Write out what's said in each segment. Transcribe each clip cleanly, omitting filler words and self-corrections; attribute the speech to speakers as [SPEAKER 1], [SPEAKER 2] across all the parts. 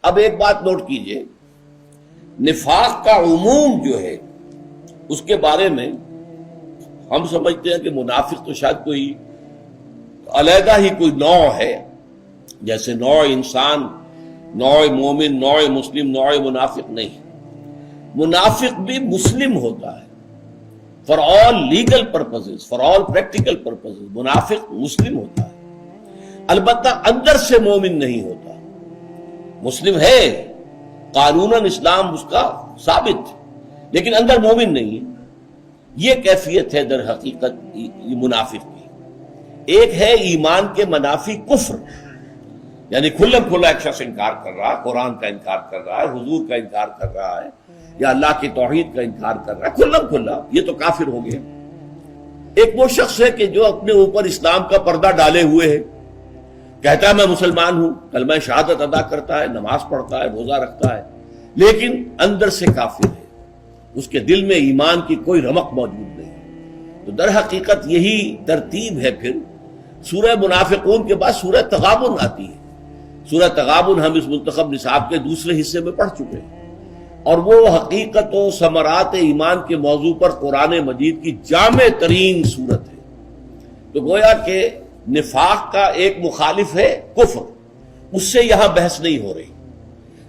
[SPEAKER 1] اب ایک بات نوٹ کیجئے، نفاق کا عموم جو ہے اس کے بارے میں ہم سمجھتے ہیں کہ منافق تو شاید کوئی علیحدہ ہی کوئی نوع ہے، جیسے نوع انسان، نوع مومن، نوع مسلم، نوع منافق نہیں۔ منافق بھی مسلم ہوتا ہے for all legal purposes, for all practical purposes, منافق مسلم ہوتا ہے، البتہ اندر سے مومن نہیں ہوتا۔ مسلم ہے، قانوناً اسلام اس کا ثابت، لیکن اندر مومن نہیں ہے۔ یہ کیفیت ہے در حقیقت یہ منافق کی۔ ایک ہے ایمان کے منافی کفر، یعنی کھلم کھلا ایک شخص انکار کر رہا ہے، قرآن کا انکار کر رہا ہے، حضور کا انکار کر رہا ہے، یا اللہ کی توحید کا انکار کر رہا ہے، کھلم کھلا، یہ تو کافر ہو گیا۔ ایک وہ شخص ہے کہ جو اپنے اوپر اسلام کا پردہ ڈالے ہوئے ہے، کہتا ہے میں مسلمان ہوں، کلمہ شہادت ادا کرتا ہے، نماز پڑھتا ہے، روزہ رکھتا ہے، لیکن اندر سے کافر ہے، اس کے دل میں ایمان کی کوئی رمق موجود نہیں۔ تو در حقیقت یہی ترتیب ہے۔ پھر سورہ منافقون کے بعد سورہ تغابن آتی ہے۔ سورہ تغابن ہم اس منتخب نصاب کے دوسرے حصے میں پڑھ چکے ہیں، اور وہ حقیقت و ثمرات ایمان کے موضوع پر قرآن مجید کی جامع ترین صورت ہے۔ تو گویا کہ نفاق کا ایک مخالف ہے کفر، اس سے یہاں بحث نہیں ہو رہی۔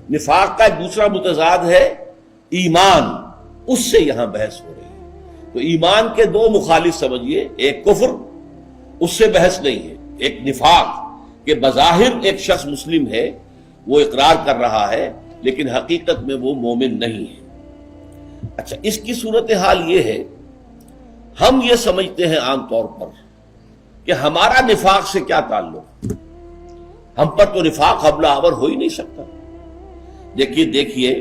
[SPEAKER 1] نفاق کا ایک دوسرا متضاد ہے ایمان، اس سے یہاں بحث ہو رہی ہے۔ تو ایمان کے دو مخالف سمجھیے، ایک کفر، اس سے بحث نہیں ہے، ایک نفاق کہ بظاہر ایک شخص مسلم ہے، وہ اقرار کر رہا ہے، لیکن حقیقت میں وہ مومن نہیں ہے۔ اچھا، اس کی صورتحال یہ ہے، ہم یہ سمجھتے ہیں عام طور پر کہ ہمارا نفاق سے کیا تعلق، ہم پر تو نفاق حملہ آور ہو ہی نہیں سکتا۔ دیکھیے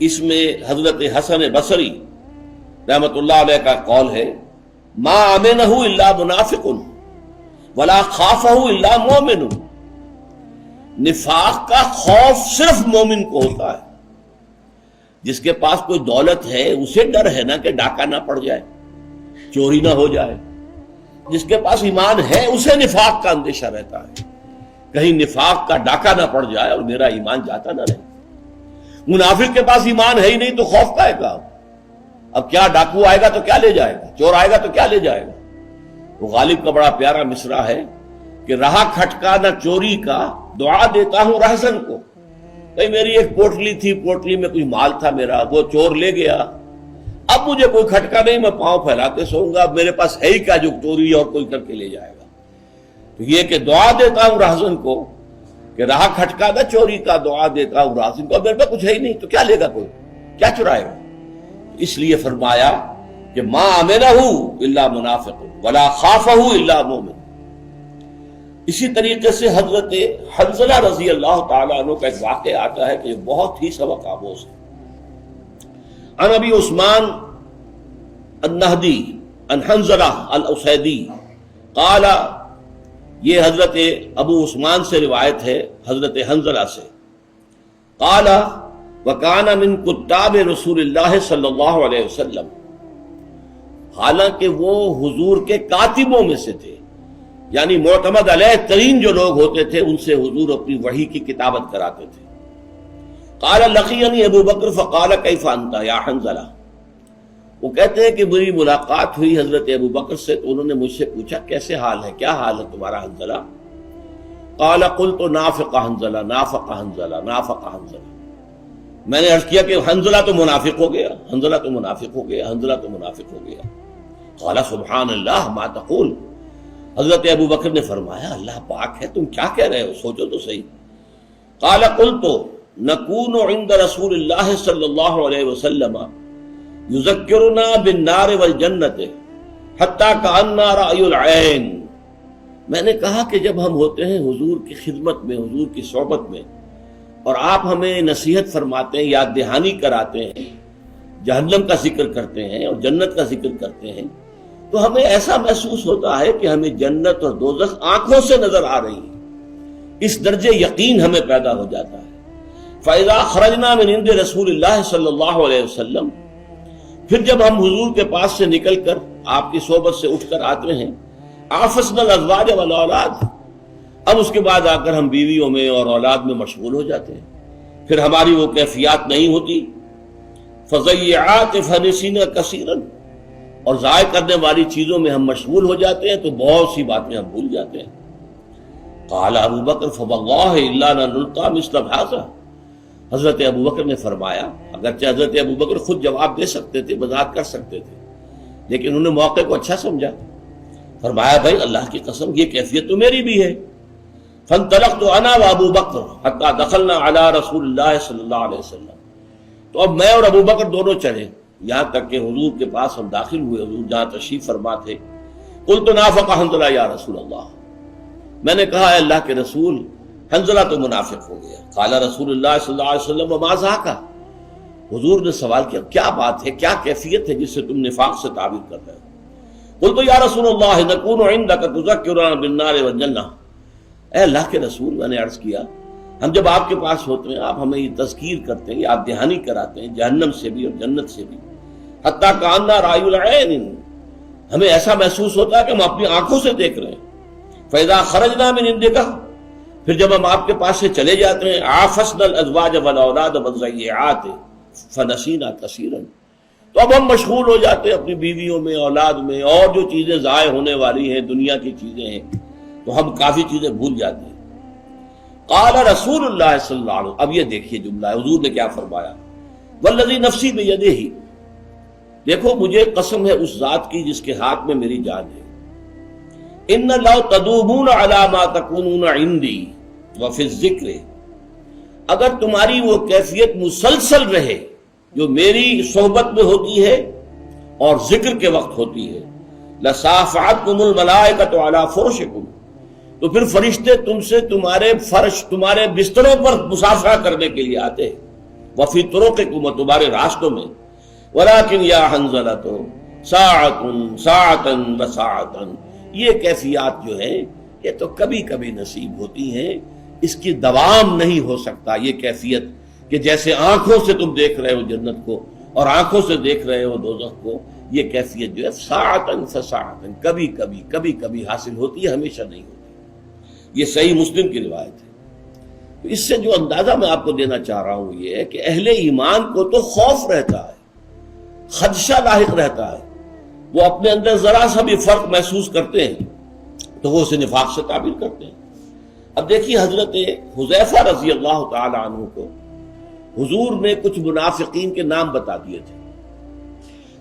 [SPEAKER 1] اس میں حضرت حسن بصری رحمت اللہ علیہ کا قول ہے، ما امنہ الا منافق ولا خافہ الا مومن۔ نفاق کا خوف صرف مومن کو ہوتا ہے۔ جس کے پاس کوئی دولت ہے اسے ڈر ہے نا کہ ڈاکہ نہ پڑ جائے، چوری نہ ہو جائے۔ جس کے پاس ایمان ہے اسے نفاق کا اندیشہ رہتا ہے، کہیں نفاق کا ڈاکہ نہ پڑ جائے اور میرا ایمان جاتا نہ رہے۔ منافق کے پاس ایمان ہے ہی نہیں تو خوف کا ہے گا؟ اب کیا ڈاکو آئے گا تو کیا لے جائے گا، چور آئے گا تو کیا لے جائے گا؟ وہ غالب کا بڑا پیارا مصرع ہے کہ رہا کھٹکا نہ چوری کا، دعا دیتا ہوں رہزن کو۔ بھئی میری ایک پوٹلی تھی، پوٹلی میں کوئی مال تھا میرا، وہ چور لے گیا، اب مجھے کوئی کھٹکا نہیں، میں پاؤں پھیلاتے سوؤں گا، اب میرے پاس ہے ہی کیا جو چوری اور کوئی کر کے لے جائے گا۔ تو یہ کہ دعا دیتا ہوں رہزن کو کہ رہا کھٹکا نہ چوری کا، دعا دیتا ہوں رہزن کو، اب میرے پاس کچھ ہے ہی نہیں تو کیا لے گا، کوئی کیا چرائے گا؟ اس لیے فرمایا کہ ما امنہ الا منافق ولا خافہ الا مومن۔ اسی طریقے سے حضرت حنظلہ رضی اللہ تعالیٰ عنہ کا ایک واقعہ آتا ہے کہ یہ بہت ہی سبق آموز ہے۔ عن ابی عثمان النہدی عن حنظلہ الاسیدی قال، یہ حضرت ابو عثمان سے روایت ہے حضرت حنظلہ سے، قال وکان من کتاب رسول اللہ صلی اللہ علیہ وسلم، حالانکہ وہ حضور کے کاتبوں میں سے تھے، یعنی معتمد علیہ ترین جو لوگ ہوتے تھے ان سے حضور اپنی وحی کی کتابت کراتے تھے۔ قال لقینی ابو بکر فقال کیف انت یا حنظلہ، وہ کہتے ہیں کہ میری ملاقات ہوئی حضرت ابو بکر سے تو انہوں نے مجھ سے پوچھا کیسے حال ہے، کیا حال ہے تمہارا حنظلہ؟ قال قلت نافق حنظلہ نافق حنظلہ نافق حنظلہ، میں نے عرض کیا کہ حنظلہ تو منافق ہو گیا، حنظلہ تو منافق ہو گیا، حنظلہ تو منافق ہو گیا۔ قال سبحان اللہ ما تقول، حضرت ابو بکر نے فرمایا اللہ پاک ہے، تم کیا کہہ رہے ہو، سوچو تو صحیح۔ قال قلت نکون عند رسول اللہ صلی اللہ علیہ وسلم یذکرنا بالنار والجنت حتی کأننا رأی العین، میں نے کہا کہ جب ہم ہوتے ہیں حضور کی خدمت میں، حضور کی صحبت میں، اور آپ ہمیں نصیحت فرماتے ہیں، یاد دہانی کراتے ہیں، جہنم کا ذکر کرتے ہیں اور جنت کا ذکر کرتے ہیں، تو ہمیں ایسا محسوس ہوتا ہے کہ ہمیں جنت اور دوزخ آنکھوں سے نظر آ رہی ہے، اس درجے یقین ہمیں پیدا ہو جاتا ہے۔ فَإِذَا خَرَجْنَا مِنْ عِنْدِ رَسُولِ اللَّهِ صلی اللہ علیہ وسلم، پھر جب ہم حضور کے پاس سے نکل کر آپ کی صحبت سے اٹھ کر آتے ہیں، عَافَسْنَا الْأَزْوَاجَ وَالْأَوْلَادَ، اب اس کے بعد آ کر ہم بیویوں میں اور اولاد میں مشغول ہو جاتے ہیں۔ پھر ہماری وہ کیفیات نہیں ہوتی. فضیعات فنسینا کثیرا، اور ضائع کرنے والی چیزوں میں ہم مشغول ہو جاتے ہیں تو بہت سی باتیں ہم بھول جاتے ہیں. قال ابو بکر فواللہ الا نلقى مثل هذا، حضرت ابو بکر نے فرمایا، اگرچہ حضرت ابو بکر خود جواب دے سکتے تھے، وضاحت کر سکتے تھے، لیکن انہوں نے موقع کو اچھا سمجھا. فرمایا بھائی اللہ کی قسم یہ کیفیت تو میری بھی ہے. فانطلقت انا وابو بکر حتى دخلنا على رسول اللہ صلی اللہ علیہ وسلم، تو اب میں اور ابو بکر دونوں چلے یہاں تک کہ حضور کے پاس ہم داخل ہوئے، حضور جہاں تشریف فرما تھے. قلت نافق حنظلہ یا رسول اللہ، میں نے کہا اے اللہ کے رسول حنظلہ تو منافق ہو گیا. قال رسول اللہ صلی اللہ علیہ وسلم وما ذاک، حضور نے سوال کیا کیا بات ہے، کیا کیفیت ہے جس سے تم نفاق سے تعبیر کر رہے ہو. قلت یا رسول اللہ نکون عندک تذکرنا بالنار والجنہ، اے اللہ کے رسول میں نے عرض کیا ہم جب آپ کے پاس ہوتے ہیں آپ ہمیں یہ تذکیر کرتے ہیں، یاد دہانی کراتے ہیں جہنم سے بھی اور جنت سے بھی. حتیٰ کأننا رأی العین، ہمیں ایسا محسوس ہوتا ہے کہ ہم اپنی آنکھوں سے دیکھ رہے ہیں. فإذا خرجنا من عندک، پھر جب ہم آپ کے پاس سے چلے جاتے ہیں، عافسنا الازواج والاولاد والضیعات فنسینا کثیرا، تو اب ہم مشغول ہو جاتے ہیں اپنی بیویوں میں، اولاد میں، اور جو چیزیں ضائع ہونے والی ہیں دنیا کی چیزیں ہیں تو ہم کافی چیزیں بھول جاتے ہیں. قال رسول اللہ صلی اللہ علیہ وسلم، اب یہ دیکھیے جملہ حضور نے کیا فرمایا، والذی نفسی بیدہ، دیکھو مجھے قسم ہے اس ذات کی جس کے ہاتھ میں میری جان ہے. ان لو تدومون علی ما تکونون عندی وفی الذکر، اگر تمہاری وہ کیفیت مسلسل رہے جو میری صحبت میں ہوتی ہے اور ذکر کے وقت ہوتی ہے، لصافحتکم الملائکۃ علی فرشکم، تو پھر فرشتے تم سے تمہارے فرش، تمہارے بستروں پر مصافحہ کرنے کے لیے آتے ہیں. وفی طرقکم، تمہارے راستوں میں. ولکن یا حنظلۃ ساعۃ وساعۃ، یہ کیفیات جو ہیں یہ تو کبھی کبھی نصیب ہوتی ہیں، اس کی دوام نہیں ہو سکتا. یہ کیفیت کہ جیسے آنکھوں سے تم دیکھ رہے ہو جنت کو اور آنکھوں سے دیکھ رہے ہو دوزخ کو، یہ کیفیت جو ہے ساعتاً فساعتاً کبھی کبھی حاصل ہوتی ہے، ہمیشہ نہیں ہوتی. یہ صحیح مسلم کی روایت ہے. تو اس سے جو اندازہ میں آپ کو دینا چاہ رہا ہوں یہ ہے کہ اہل ایمان کو تو خوف رہتا ہے، خدشہ لاحق رہتا ہے، وہ اپنے اندر ذرا سا بھی فرق محسوس کرتے ہیں تو وہ اسے نفاق سے تعبیر کرتے ہیں. اب دیکھیے حضرت حذیفہ رضی اللہ تعالی عنہ کو حضور نے کچھ منافقین کے نام بتا دیے تھے.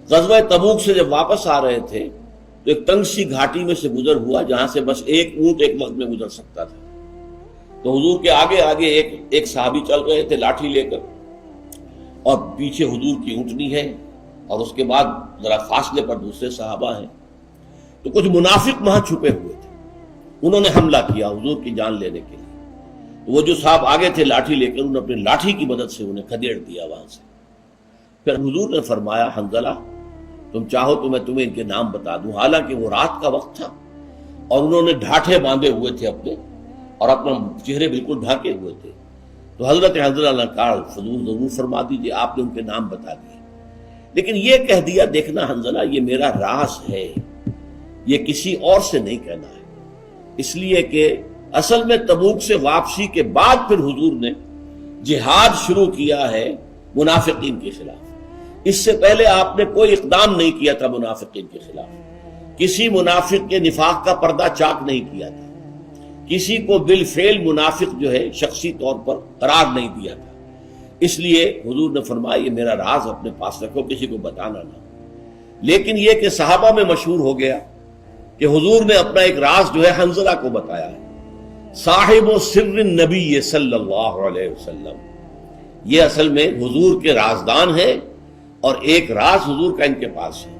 [SPEAKER 1] غزوہ تبوک سے جب واپس آ رہے تھے تو ایک تنگ سی گھاٹی میں سے گزر ہوا جہاں سے بس ایک اونٹ ایک وقت میں گزر سکتا تھا. تو حضور کے آگے آگے ایک صحابی چل رہے تھے لاٹھی لے کر، اور پیچھے حضور کی اونٹنی ہے، اور اس کے بعد ذرا فاصلے پر دوسرے صحابہ ہیں. تو کچھ منافق وہاں چھپے ہوئے تھے، انہوں نے حملہ کیا حضور کی جان لینے کے لیے. تو وہ جو صاحب آگے تھے لاٹھی لے کر، انہوں نے اپنی لاٹھی کی مدد سے انہیں کھدیڑ دیا وہاں سے. پھر حضور نے فرمایا حنظلہ تم چاہو تو میں تمہیں ان کے نام بتا دوں. حالانکہ وہ رات کا وقت تھا اور انہوں نے ڈھاٹھے باندھے ہوئے تھے اپنے، اور اپنا چہرے بالکل ڈھانکے ہوئے تھے. تو حضرت حنظلہ نے کہا حضور ضرور فرما دیجیے. آپ نے ان کے نام بتا دیے، لیکن یہ کہہ دیا دیکھنا حنظلہ یہ میرا راز ہے، یہ کسی اور سے نہیں کہنا ہے. اس لیے کہ اصل میں تبوک سے واپسی کے بعد پھر حضور نے جہاد شروع کیا ہے منافقین کے خلاف. اس سے پہلے آپ نے کوئی اقدام نہیں کیا تھا منافقین کے خلاف، کسی منافق کے نفاق کا پردہ چاک نہیں کیا تھا، کسی کو بالفعل منافق جو ہے شخصی طور پر قرار نہیں دیا تھا. اس لیے حضور نے فرمایا یہ میرا راز اپنے پاس رکھو، کسی کو بتانا نہ. لیکن یہ کہ صحابہ میں مشہور ہو گیا کہ حضور نے اپنا ایک راز جو ہے حنظلہ کو بتایا ہے. صاحب سر النبی صلی اللہ علیہ وسلم، یہ اصل میں حضور کے رازدان ہیں اور ایک راز حضور کا ان کے پاس ہے.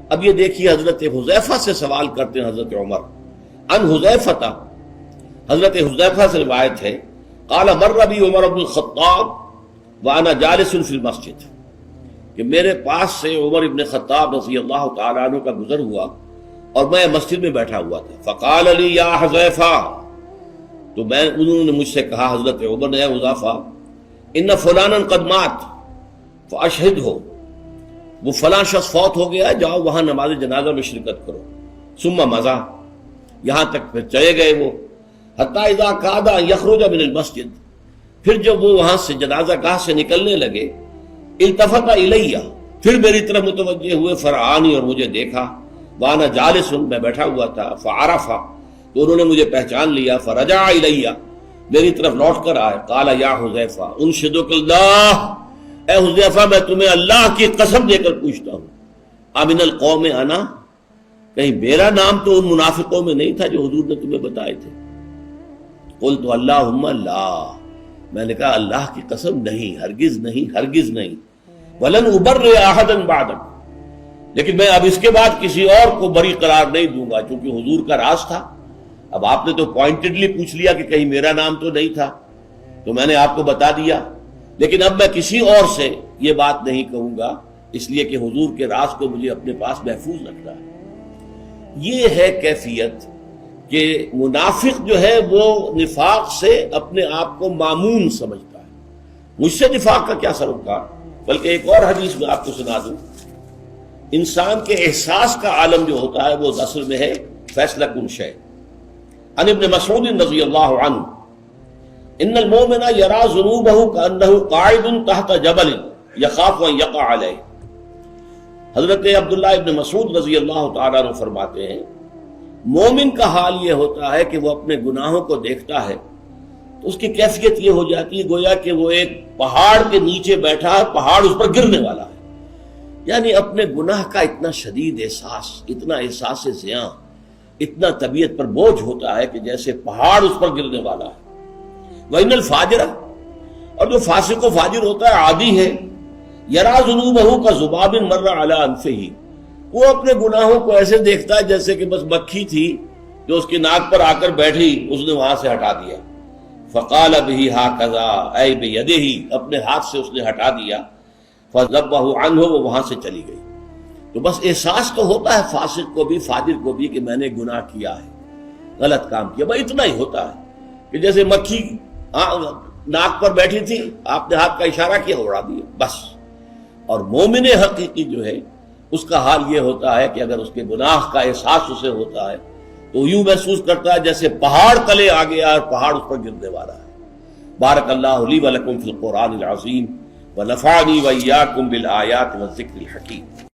[SPEAKER 1] اب یہ دیکھیے حضرت حذیفہ سے سوال کرتے ہیں حضرت عمر. ان حذیفہ، حضرت حذیفہ سے روایت ہے قال مر بی عمر بن الخطاب وانا جالس فی المسجد، کہ میرے پاس سے عمر ابن خطاب رضی اللہ تعالیٰ عنہ کا گزر ہوا اور میں مسجد میں بیٹھا ہوا تھا. فقال علی یا حذیفہ، تو انہوں نے مجھ سے کہا حضرت عمر نے، اے حذیفہ ان فلانا قد مات فاشہدہ، وہ فلاں شخص فوت ہو گیا، جاؤ وہاں نماز جنازہ میں شرکت کرو. ثم مضى، یہاں تک پھر چلے گئے وہ. حتی اذا کاد ان یخرج من المسجد، پھر جب وہ وہاں سے جنازہ گاہ سے نکلنے لگے، التفت الیہ، پھر میری طرف متوجہ ہوئے، فرعانی، اور مجھے دیکھا، وانا جالس، میں بیٹھا ہوا تھا، فعرف، تو انہوں نے مجھے پہچان لیا، فرجع الیہ، میری طرف لوٹ کر آئے، قال یا حذیفہ انشدک اللہ، اے حذیفہ میں تمہیں اللہ کی قسم دے کر پوچھتا ہوں، امن القوم انا، کہیں میرا نام تو ان منافقوں میں نہیں تھا جو حضور نے تمہیں بتائے تھے؟ قلت اللہم لا، میں نے کہا اللہ کی قسم نہیں، ہرگز نہیں، ہرگز نہیں، ولن ابرئ احدا بعدک، لیکن میں اب اس کے بعد کسی اور کو بری قرار نہیں دوں گا، چونکہ حضور کا راز تھا۔ اب آپ نے تو پوائنٹڈلی پوچھ لیا کہ کہیں میرا نام تو نہیں تھا، تو میں نے آپ کو بتا دیا، لیکن اب میں کسی اور سے یہ بات نہیں کہوں گا، اس لیے کہ حضور کے راز کو مجھے اپنے پاس محفوظ رکھنا ہے۔ یہ ہے کیفیت کہ منافق جو ہے وہ نفاق سے اپنے آپ کو معمون سمجھتا ہے، مجھ سے نفاق کا کیا سروکار۔ بلکہ ایک اور حدیث میں آپ کو سنا دوں، انسان کے احساس کا عالم جو ہوتا ہے وہ اصل میں ہے فیصلہ کن شے۔ عن ابن مسعود رضی اللہ عنہ ان المؤمن یرا ذنوبہ کانہ قاعد تحت جبل یخاف ان یقع علیہ۔ حضرت عبداللہ ابن مسعود رضی اللہ تعالیٰ عنہ فرماتے ہیں، مومن کا حال یہ ہوتا ہے کہ وہ اپنے گناہوں کو دیکھتا ہے تو اس کی کیفیت یہ ہو جاتی ہے گویا کہ وہ ایک پہاڑ کے نیچے بیٹھا ہے، پہاڑ اس پر گرنے والا ہے، یعنی اپنے گناہ کا اتنا شدید احساس، اتنا احساس زیاں، اتنا طبیعت پر بوجھ ہوتا ہے کہ جیسے پہاڑ اس پر گرنے والا ہے۔ وَإِنَّ الْفَاجِرَ، اور جو فاسق و فاجر ہوتا ہے، عادی ہے، یرا ذنوبہ کذباب مر علی انفہ، وہ اپنے گناہوں کو ایسے دیکھتا ہے جیسے کہ بس مکھی تھی جو اس کی ناک پر آ کر بیٹھی، اس نے وہاں سے ہٹا دیا۔ فقال بہ ہکذا، اے بیدہ، اپنے ہاتھ سے اس نے ہٹا دیا، فذبہ عنہ، وہ وہاں سے چلی گئی۔ تو بس احساس تو ہوتا ہے فاسق کو بھی، فاجر کو بھی، کہ میں نے گناہ کیا ہے، غلط کام کیا، بس اتنا ہی ہوتا ہے کہ جیسے مکھی ناک پر بیٹھی تھی، آپ نے ہاتھ کا اشارہ کیا، اڑا دیا، بس۔ اور مومن حقیقی جو ہے اس کا حال یہ ہوتا ہے کہ اگر اس کے گناہ کا احساس اسے ہوتا ہے تو یوں محسوس کرتا ہے جیسے پہاڑ تلے آ گیا اور پہاڑ اس پر گرنے والا ہے۔ بارک اللہ لی ولکم فی القرآن العظیم ونفعنی وإیاکم بالآیات والذکر الحکیم۔